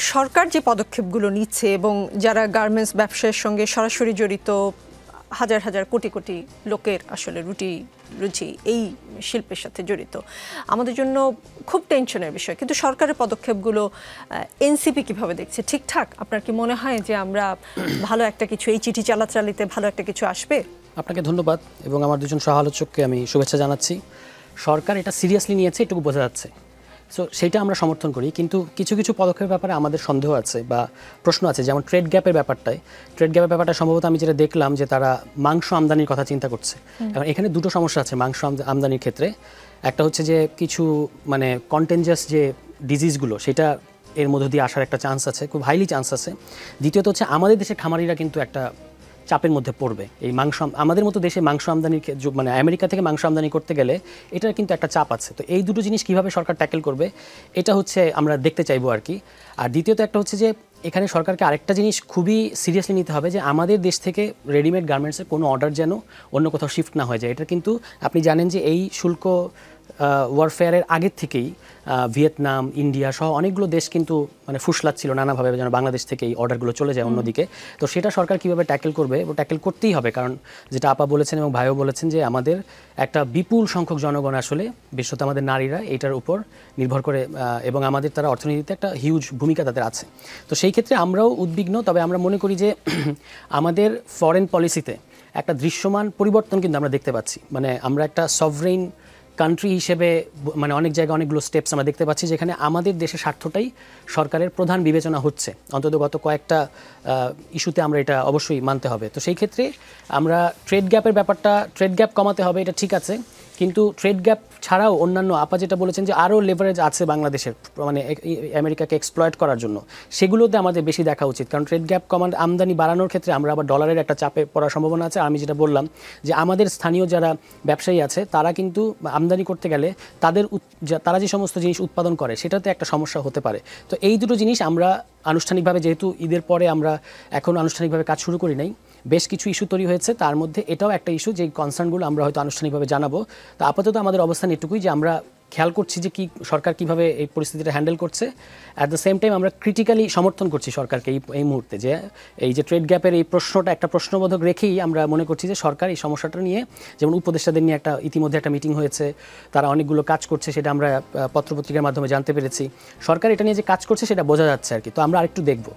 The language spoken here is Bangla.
সরকার যে পদক্ষেপগুলো নিচ্ছে এবং যারা গার্মেন্টস ব্যবসার সঙ্গে সরাসরি জড়িত হাজার হাজার কোটি কোটি লোকের আসলে রুচি এই শিল্পের সাথে জড়িত, আমাদের জন্য খুব টেনশনের বিষয়। কিন্তু সরকারের পদক্ষেপগুলো এনসিপি কিভাবে দেখছে? ঠিকঠাক? আপনার কি মনে হয় যে আমরা ভালো একটা কিছু, এই চিঠি চালাচালিতে ভালো একটা কিছু আসবে? আপনাকে ধন্যবাদ এবং আমার দুজন সহ আলোচককে আমি শুভেচ্ছা জানাচ্ছি। সরকার এটা সিরিয়াসলি নিয়েছে, এটুকু বোঝা যাচ্ছে। সো সেইটা আমরা সমর্থন করি, কিন্তু কিছু কিছু পদক্ষেপের ব্যাপারে আমাদের সন্দেহ আছে বা প্রশ্ন আছে। যেমন ট্রেড গ্যাপের ব্যাপারটা সম্ভবত আমি যেটা দেখলাম যে তারা মাংস আমদানির কথা চিন্তা করছে। এখন এখানে দুটো সমস্যা আছে মাংস আমদানির ক্ষেত্রে। একটা হচ্ছে যে কিছু মানে কন্টেঞ্জাস যে ডিজিজগুলো সেটা এর মধ্য দিয়ে আসার একটা চান্স আছে, খুব হাইলি চান্স আছে। দ্বিতীয়ত হচ্ছে আমাদের দেশের খামারিরা কিন্তু একটা চাপের মধ্যে পড়বে। এই মাংস আমাদের মতো দেশে মাংস আমদানির মানে আমেরিকা থেকে মাংস আমদানি করতে গেলে এটার কিন্তু একটা চাপ আছে। তো এই দুটো জিনিস কিভাবে সরকার ট্যাকেল করবে এটা হচ্ছে আমরা দেখতে চাইবো আর কি। আর দ্বিতীয়ত একটা হচ্ছে যে এখানে সরকারকে আরেকটা জিনিস খুবই সিরিয়াসলি নিতে হবে যে আমাদের দেশ থেকে রেডিমেড গার্মেন্টসের কোনো অর্ডার যেন অন্য কোথাও শিফট না হয়ে যায়। এটা কিন্তু আপনি জানেন যে এই শুল্ক ওয়ারফেয়ারের আগের থেকেই ভিয়েতনাম, ইন্ডিয়া সহ অনেকগুলো দেশ কিন্তু মানে ফুসলাচ্ছিল নানাভাবে যেন বাংলাদেশ থেকে এই অর্ডারগুলো চলে যায় অন্যদিকে। তো সেটা সরকার কীভাবে ট্যাকেল করবে, ও ট্যাকেল করতেই হবে। কারণ যেটা আপা বলেছেন এবং ভাইও বলেছেন যে আমাদের একটা বিপুল সংখ্যক জনগণ আসলে বিশেষত আমাদের নারীরা এটার উপর নির্ভর করে এবং আমাদের তারা অর্থনীতিতে একটা হিউজ ভূমিকা তাদের আছে। তো সেই ক্ষেত্রে আমরাও উদ্বিগ্ন। তবে আমরা মনে করি যে আমাদের ফরেন পলিসিতে একটা দৃশ্যমান পরিবর্তন কিন্তু আমরা দেখতে পাচ্ছি। মানে আমরা একটা সভরেইন কান্ট্রি হিসেবে মানে অনেক জায়গায় অনেকগুলো স্টেপস আমরা দেখতে পাচ্ছি যেখানে আমাদের দেশের স্বার্থটাই সরকারের প্রধান বিবেচনা হচ্ছে। অন্তত গত কয়েকটা ইস্যুতে আমরা এটা অবশ্যই মানতে হবে। তো সেই ক্ষেত্রে আমরা ট্রেড গ্যাপ কমাতে হবে, এটা ঠিক আছে। কিন্তু ট্রেড গ্যাপ ছাড়াও অন্যান্য আপা যেটা বলেছেন যে আরও লেভারেজ আছে বাংলাদেশের মানে আমেরিকাকে এক্সপ্লয়েট করার জন্য, সেগুলোতে আমাদের বেশি দেখা উচিত। কারণ ট্রেড গ্যাপ আমদানি বাড়ানোর ক্ষেত্রে আমরা আবার ডলারের একটা চাপে পড়ার সম্ভাবনা আছে। আমি যেটা বললাম যে আমাদের স্থানীয় যারা ব্যবসায়ী আছে তারা কিন্তু আমদানি করতে গেলে তারা যে সমস্ত জিনিস উৎপাদন করে সেটাতে একটা সমস্যা হতে পারে। তো এই দুটো জিনিস আমরা আনুষ্ঠানিকভাবে, যেহেতু ঈদের পরে আমরা এখন আনুষ্ঠানিকভাবে কাজ শুরু করি নাই, বেশ কিছু ইস্যু তৈরি হয়েছে। তার মধ্যে এটাও একটা ইস্যু, যে কনসার্নগুলো আমরা হয়তো আনুষ্ঠানিকভাবে জানাবো। তো আপাতত আমাদের অবস্থান এটুকুই যে আমরা খেয়াল করছি যে সরকার কিভাবে এই পরিস্থিতিটা হ্যান্ডেল করছে। অ্যাট দ্য সেম টাইম আমরা ক্রিটিক্যালি সমর্থন করছি সরকারকে এই মুহূর্তে, যে এই যে ট্রেড গ্যাপের এই প্রশ্নটা একটা প্রশ্নবোধক রেখেই আমরা মনে করছি যে সরকার এই সমস্যাটা নিয়ে, যেমন উপদেষ্টাদের নিয়ে ইতিমধ্যে একটা মিটিং হয়েছে, তারা অনেকগুলো কাজ করছে, সেটা আমরা পত্রপত্রিকার মাধ্যমে জানতে পেরেছি। সরকার এটা নিয়ে যে কাজ করছে সেটা বোঝা যাচ্ছে আর কি। তো আমরা আরেকটু দেখব।